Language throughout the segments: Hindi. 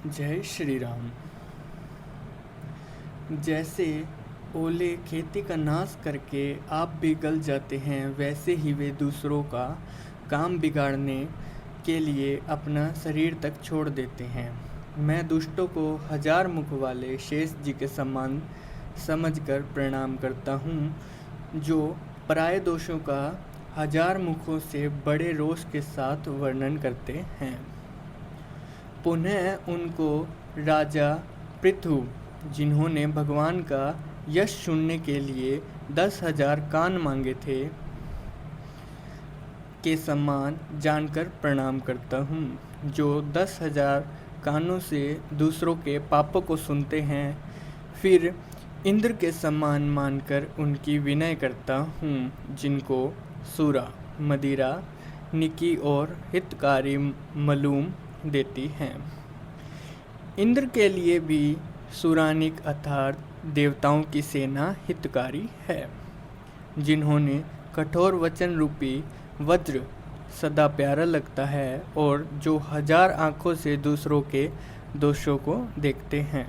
जय श्री राम। जैसे ओले खेती का नाश करके आप भी गल जाते हैं, वैसे ही वे दूसरों का काम बिगाड़ने के लिए अपना शरीर तक छोड़ देते हैं। मैं दुष्टों को हजार मुख वाले शेष जी के समान समझकर प्रणाम करता हूँ, जो पराये दोषों का हजार मुखों से बड़े रोष के साथ वर्णन करते हैं। पुनः उनको राजा पृथु, जिन्होंने भगवान का यश सुनने के लिए 10,000 कान मांगे थे, के समान जानकर प्रणाम करता हूँ, जो 10,000 कानों से दूसरों के पापों को सुनते हैं। फिर इंद्र के समान मानकर उनकी विनय करता हूँ, जिनको सूरा, मदिरा, निकी और हितकारी मालूम देती हैं। इंद्र के लिए भी सुरानिक अर्थात देवताओं की सेना हितकारी है, जिन्होंने कठोर वचन रूपी वज्र सदा प्यारा लगता है और जो हजार आँखों से दूसरों के दोषों को देखते हैं।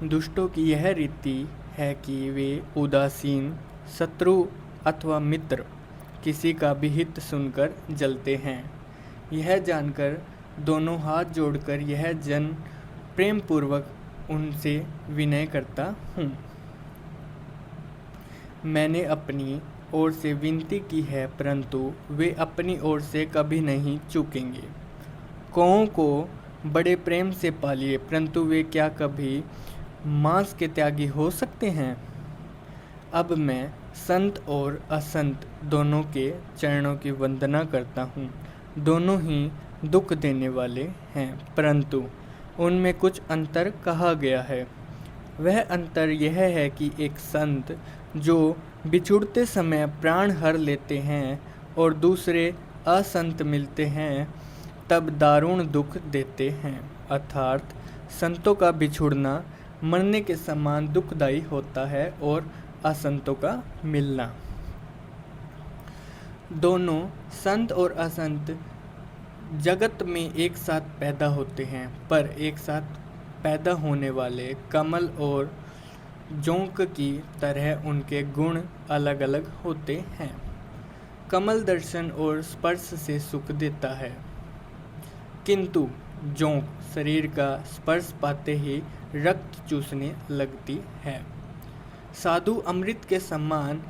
दुष्टों की यह रीति है कि वे उदासीन, शत्रु अथवा मित्र किसी का भी हित सुनकर जलते हैं। यह जानकर दोनों हाथ जोड़कर यह जन प्रेम पूर्वक उनसे विनय करता हूँ। मैंने अपनी ओर से विनती की है, परंतु वे अपनी ओर से कभी नहीं चूकेंगे। कौओं को बड़े प्रेम से पालिए, परंतु वे क्या कभी मांस के त्यागी हो सकते हैं? अब मैं संत और असंत दोनों के चरणों की वंदना करता हूँ। दोनों ही दुख देने वाले हैं, परंतु उनमें कुछ अंतर कहा गया है। वह अंतर यह है कि एक संत जो बिछुड़ते समय प्राण हर लेते हैं और दूसरे असंत मिलते हैं तब दारुण दुख देते हैं, अर्थात संतों का बिछुड़ना मरने के समान दुखदायी होता है और असंतों का मिलना। दोनों संत और असंत जगत में एक साथ पैदा होते हैं, पर एक साथ पैदा होने वाले कमल और जोंक की तरह उनके गुण अलग अलग होते हैं। कमल दर्शन और स्पर्श से सुख देता है, किंतु जोंक शरीर का स्पर्श पाते ही रक्त चूसने लगती है। साधु अमृत के समान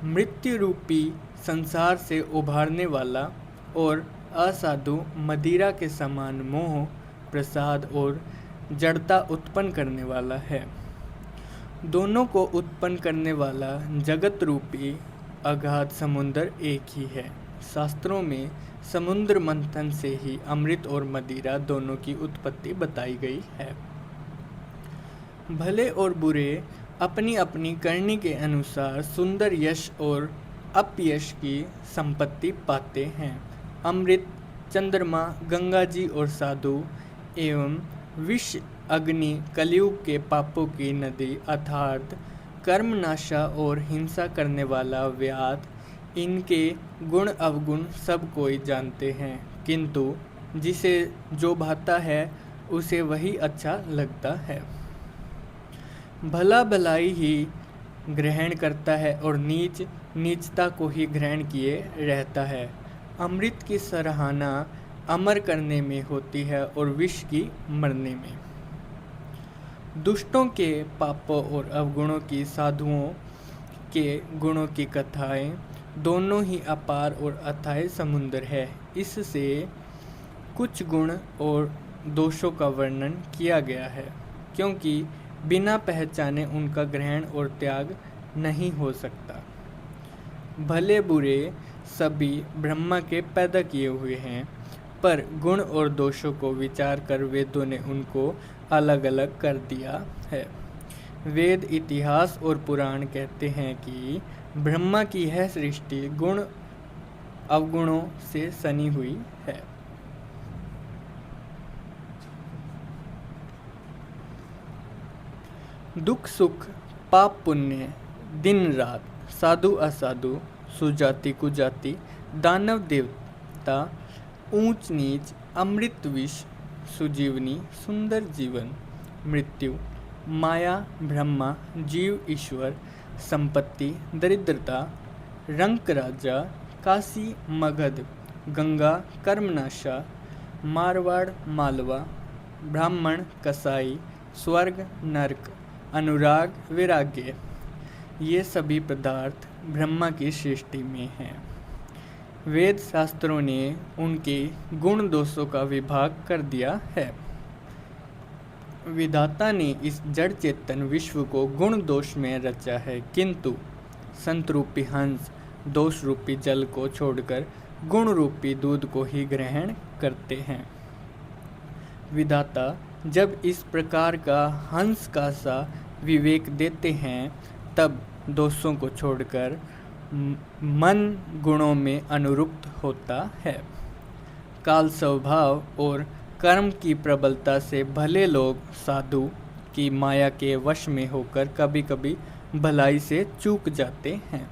मृत्यु रूपी संसार से उभारने वाला और असाधु मदिरा के समान मोह, प्रसाद और जड़ता उत्पन्न करने वाला है। दोनों को उत्पन्न करने वाला जगत रूपी अगाध समुद्र एक ही है। शास्त्रों में समुद्र मंथन से ही अमृत और मदिरा दोनों की उत्पत्ति बताई गई है। भले और बुरे अपनी अपनी करनी के अनुसार सुंदर यश और अपयश की संपत्ति पाते हैं। अमृत, चंद्रमा, गंगा जी और साधु एवं विष, अग्नि कलयुग के पापों की नदी अर्थात कर्मनाशा और हिंसा करने वाला व्याध, इनके गुण अवगुण सब कोई जानते हैं, किंतु जिसे जो भाता है उसे वही अच्छा लगता है। भला भलाई ही ग्रहण करता है और नीच नीचता को ही ग्रहण किए रहता है। अमृत की सराहना अमर करने में होती है और विष की मरने में। दुष्टों के पापों और अवगुणों की, साधुओं के गुणों की कथाएं दोनों ही अपार और अथाह समुद्र है। इससे कुछ गुण और दोषों का वर्णन किया गया है, क्योंकि बिना पहचाने उनका ग्रहण और त्याग नहीं हो सकता। भले बुरे सभी ब्रह्मा के पैदा किए हुए हैं, पर गुण और दोषों को विचार कर वेदों ने उनको अलग अलग कर दिया है। वेद, इतिहास और पुराण कहते हैं कि ब्रह्मा की यह सृष्टि गुण अवगुणों से सनी हुई है। दुख सुख, पाप पुण्य, दिन रात, साधु असाधु, सुजाति कुजाति, दानव देवता, ऊंच नीच, अमृत विष, सुजीवनी सुंदर जीवन, मृत्यु माया ब्रह्मा जीव ईश्वर, संपत्ति दरिद्रता, रंक राजा, काशी मगध, गंगा कर्मनाशा, मारवाड़ मालवा, ब्राह्मण कसाई, स्वर्ग नरक, अनुराग वैराग्य, ये सभी पदार्थ ब्रह्मा की सृष्टि में हैं। वेद शास्त्रों ने उनके गुण दोषों का विभाग कर दिया है। विधाता ने इस जड़ चेतन विश्व को गुण दोष में रचा है, किंतु संत रूपी हंस दोष रूपी जल को छोड़कर गुण रूपी दूध को ही ग्रहण करते हैं। विधाता जब इस प्रकार का हंस का सा विवेक देते हैं, तब दोषों को छोड़कर मन गुणों में अनुरुक्त होता है। काल स्वभाव और कर्म की प्रबलता से भले लोग साधु की माया के वश में होकर कभी कभी भलाई से चूक जाते हैं।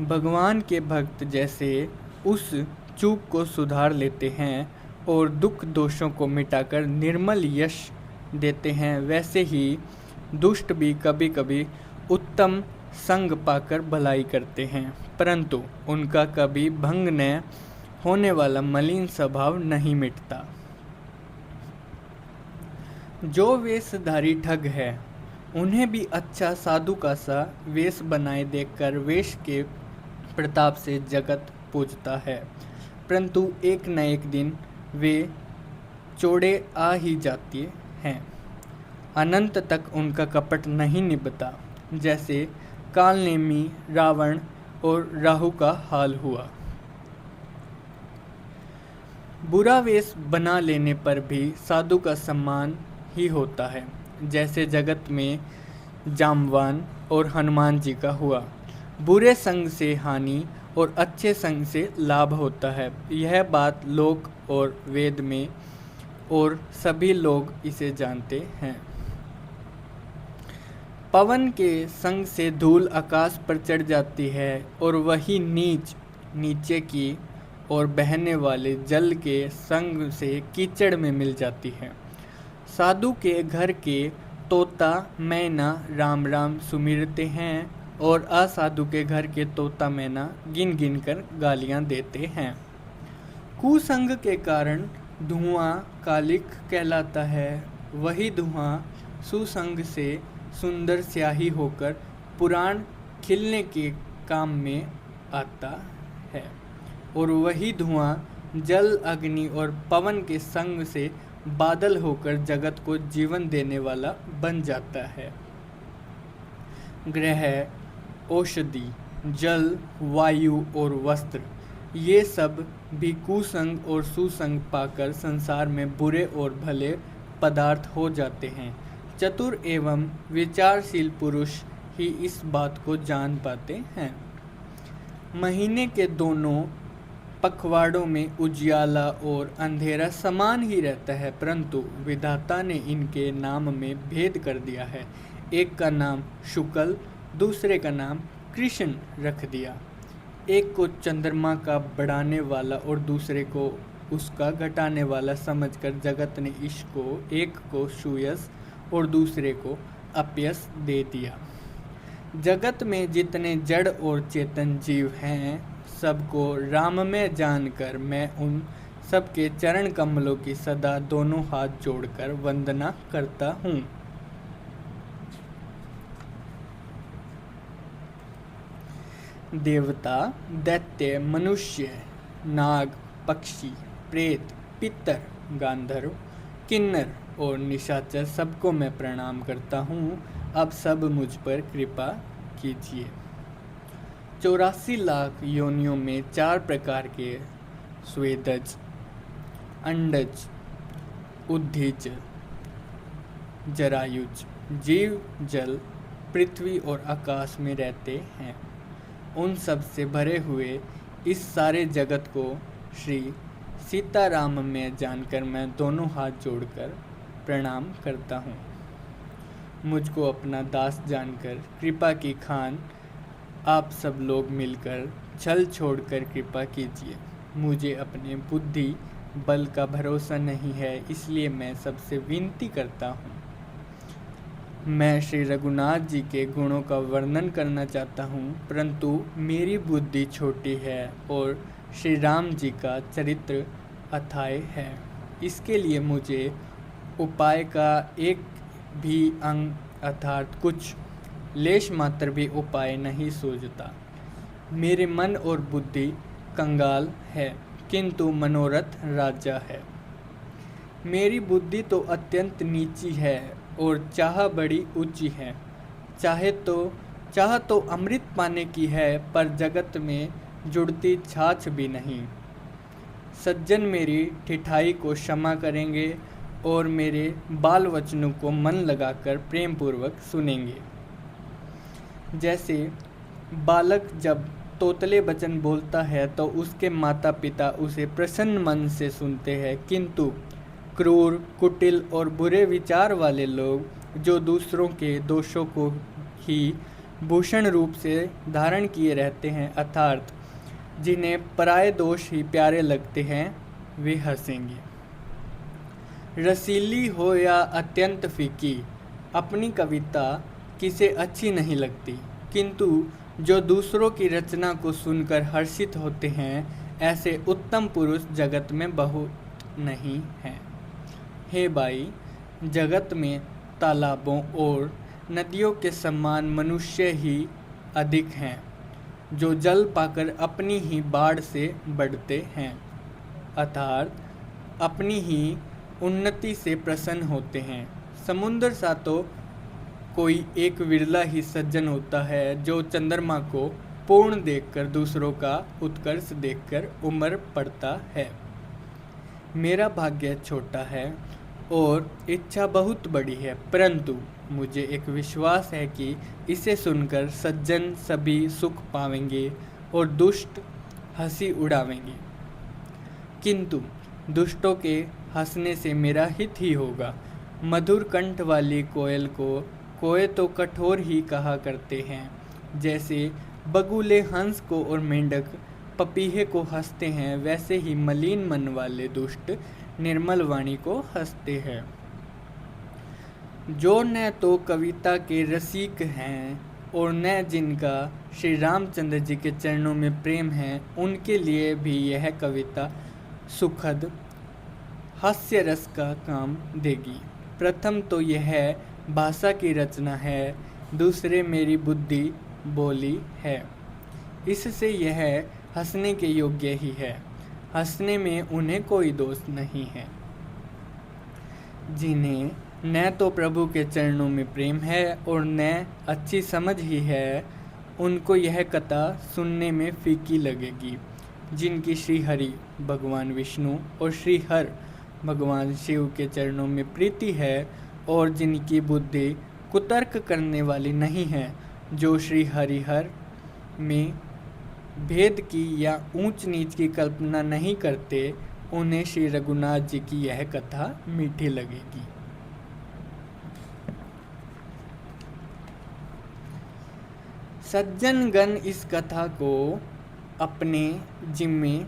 भगवान के भक्त जैसे उस चूक को सुधार लेते हैं और दुख दोषों को मिटाकर निर्मल यश देते हैं, वैसे ही दुष्ट भी कभी कभी उत्तम संग पाकर भलाई करते हैं, परंतु उनका कभी भंग न होने वाला मलिन स्वभाव नहीं मिटता। जो वेशधारी ठग है, उन्हें भी अच्छा साधु का सा वेश बनाए देखकर वेश के प्रताप से जगत पूजता है, परंतु एक न एक दिन वे चोड़े आ ही जाती हैं। अनंत तक उनका कपट नहीं निभता, जैसे कालनेमी रावण और राहु का हाल हुआ। बुरा वेश बना लेने पर भी साधु का सम्मान ही होता है, जैसे जगत में जामवान और हनुमान जी का हुआ। बुरे संग से हानि और अच्छे संग से लाभ होता है, यह बात लोक और वेद में और सभी लोग इसे जानते हैं। पवन के संग से धूल आकाश पर चढ़ जाती है और वही नीचे की और बहने वाले जल के संग से कीचड़ में मिल जाती है। साधु के घर के तोता मैना राम राम सुमिरते हैं और असाधु के घर के तोता मैना गिन गिन कर गालियाँ देते हैं। कुसंग के कारण धुआं कालिक कहलाता है, वही धुआं सुसंग से सुंदर स्याही होकर पुराण खिलने के काम में आता है, और वही धुआं जल अग्नि और पवन के संग से बादल होकर जगत को जीवन देने वाला बन जाता है। ग्रह, औषधि, जल, वायु और वस्त्र, ये सब भी कुसंग और सुसंग पाकर संसार में बुरे और भले पदार्थ हो जाते हैं। चतुर एवं विचारशील पुरुष ही इस बात को जान पाते हैं। महीने के दोनों पखवाड़ों में उजियाला और अंधेरा समान ही रहता है, परंतु विधाता ने इनके नाम में भेद कर दिया है। एक का नाम शुक्ल, दूसरे का नाम कृष्ण रख दिया। एक को चंद्रमा का बढ़ाने वाला और दूसरे को उसका घटाने वाला समझकर जगत ने इसको एक को सुयश और दूसरे को अपयश दे दिया। जगत में जितने जड़ और चेतन जीव हैं, सबको राममय जानकर मैं उन सबके चरण कमलों की सदा दोनों हाथ जोड़कर वंदना करता हूँ। देवता, दैत्य, मनुष्य, नाग, पक्षी, प्रेत, पितर, गांधर्व, किन्नर और निशाचर सबको मैं प्रणाम करता हूँ। अब सब मुझ पर कृपा कीजिए। 84 लाख योनियों में 4 प्रकार के स्वेदज, अंडज, उद्भिज, जरायुज जीव जल, पृथ्वी और आकाश में रहते हैं। उन सब से भरे हुए इस सारे जगत को श्री सीताराम में जानकर मैं दोनों हाथ जोड़कर प्रणाम करता हूँ। मुझको अपना दास जानकर कृपा की खान आप सब लोग मिलकर छल छोड़कर कृपा कीजिए। मुझे अपने बुद्धि बल का भरोसा नहीं है, इसलिए मैं सबसे विनती करता हूँ। मैं श्री रघुनाथ जी के गुणों का वर्णन करना चाहता हूँ, परंतु मेरी बुद्धि छोटी है और श्री राम जी का चरित्र अथाह है। इसके लिए मुझे उपाय का एक भी अंग अर्थात कुछ लेश मात्र भी उपाय नहीं सूझता। मेरे मन और बुद्धि कंगाल है, किंतु मनोरथ राजा है। मेरी बुद्धि तो अत्यंत नीची है और चाह बड़ी ऊंची है। चाह तो अमृत पाने की है, पर जगत में जुड़ती छाछ भी नहीं। सज्जन मेरी ठिठाई को क्षमा करेंगे और मेरे बाल वचनों को मन लगाकर प्रेम पूर्वक सुनेंगे। जैसे बालक जब तोतले वचन बोलता है तो उसके माता पिता उसे प्रसन्न मन से सुनते हैं, किंतु क्रूर, कुटिल और बुरे विचार वाले लोग जो दूसरों के दोषों को ही भूषण रूप से धारण किए रहते हैं, अर्थात जिन्हें पराये दोष ही प्यारे लगते हैं, वे हंसेंगे। रसीली हो या अत्यंत फीकी, अपनी कविता किसे अच्छी नहीं लगती, किंतु जो दूसरों की रचना को सुनकर हर्षित होते हैं, ऐसे उत्तम पुरुष जगत में बहुत नहीं हैं। हे भाई, जगत में तालाबों और नदियों के समान मनुष्य ही अधिक हैं, जो जल पाकर अपनी ही बाढ़ से बढ़ते हैं, अर्थात अपनी ही उन्नति से प्रसन्न होते हैं। समुद्र सा तो कोई एक विरला ही सज्जन होता है, जो चंद्रमा को पूर्ण देखकर दूसरों का उत्कर्ष देखकर उमर पड़ता है। मेरा भाग्य छोटा है और इच्छा बहुत बड़ी है, परंतु मुझे एक विश्वास है कि इसे सुनकर सज्जन सभी सुख पावेंगे और दुष्ट हंसी उड़ावेंगे। किंतु दुष्टों के हंसने से मेरा हित ही होगा। मधुर कंठ वाली कोयल को कोए तो कठोर ही कहा करते हैं, जैसे बगुले हंस को और मेंढक पपीहे को हंसते हैं, वैसे ही मलिन मन वाले दुष्ट निर्मल वाणी को हंसते हैं। जो न तो कविता के रसिक हैं और न जिनका श्री रामचंद्र जी के चरणों में प्रेम है, उनके लिए भी यह कविता सुखद हास्य रस का काम देगी। प्रथम तो यह भाषा की रचना है, दूसरे मेरी बुद्धि बोली है, इससे यह हंसने के योग्य ही है। हंसने में उन्हें कोई दोष नहीं है। जिन्हें न तो प्रभु के चरणों में प्रेम है और न अच्छी समझ ही है, उनको यह कथा सुनने में फीकी लगेगी। जिनकी श्री हरि भगवान विष्णु और श्री हर भगवान शिव के चरणों में प्रीति है और जिनकी बुद्धि कुतर्क करने वाली नहीं है, जो श्री हरिहर में भेद की या ऊंच नीच की कल्पना नहीं करते, उन्हें श्री रघुनाथ जी की यह कथा मीठी लगेगी। सज्जन गण इस कथा को अपने जिम्मे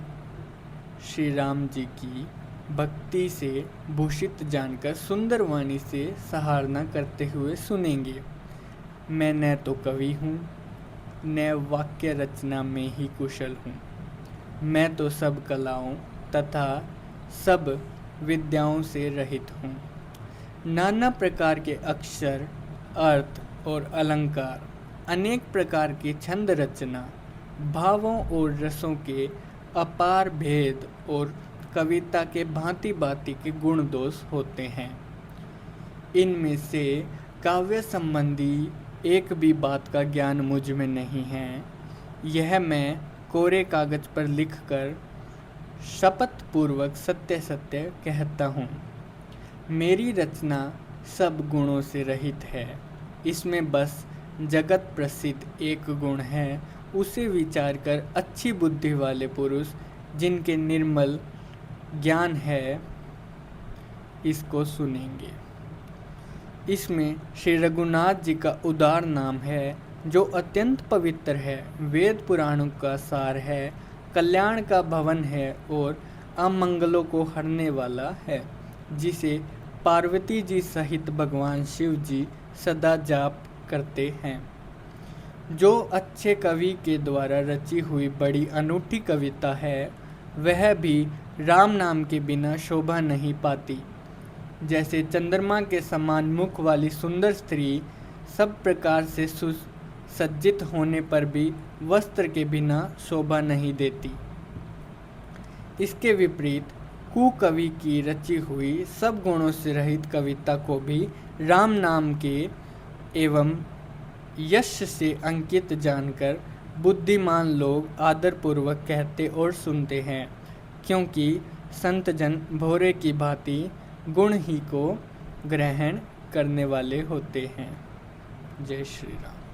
श्री राम जी की भक्ति से भूषित जानकर सुंदर वाणी से सराहना करते हुए सुनेंगे। मैं न तो कवि हूँ, न वाक्य रचना में ही कुशल हूँ। मैं तो सब कलाओं तथा सब विद्याओं से रहित हूँ। नाना प्रकार के अक्षर, अर्थ और अलंकार, अनेक प्रकार की छंद रचना, भावों और रसों के अपार भेद और कविता के भांति भांति के गुण दोष होते हैं। इनमें से काव्य संबंधी एक भी बात का ज्ञान मुझ में नहीं है। यह मैं कोरे कागज पर लिखकर शपथ पूर्वक सत्य सत्य कहता हूँ। मेरी रचना सब गुणों से रहित है। इसमें बस जगत प्रसिद्ध एक गुण है, उसे विचार कर अच्छी बुद्धि वाले पुरुष जिनके निर्मल ज्ञान है, इसको सुनेंगे। इसमें श्री रघुनाथ जी का उदार नाम है, जो अत्यंत पवित्र है, वेद पुराणों का सार है, कल्याण का भवन है और अमंगलों को हरने वाला है, जिसे पार्वती जी सहित भगवान शिव जी सदा जाप करते हैं। जो अच्छे कवि के द्वारा रची हुई बड़ी अनूठी कविता है, वह भी राम नाम के बिना शोभा नहीं पाती। जैसे चंद्रमा के समान मुख वाली सुंदर स्त्री सब प्रकार से सुसज्जित होने पर भी वस्त्र के बिना शोभा नहीं देती। इसके विपरीत कुकवि की रची हुई सब गुणों से रहित कविता को भी राम नाम के एवं यश से अंकित जानकर बुद्धिमान लोग आदरपूर्वक कहते और सुनते हैं, क्योंकि संतजन भोरे की भांति गुण ही को ग्रहण करने वाले होते हैं। जय श्री राम।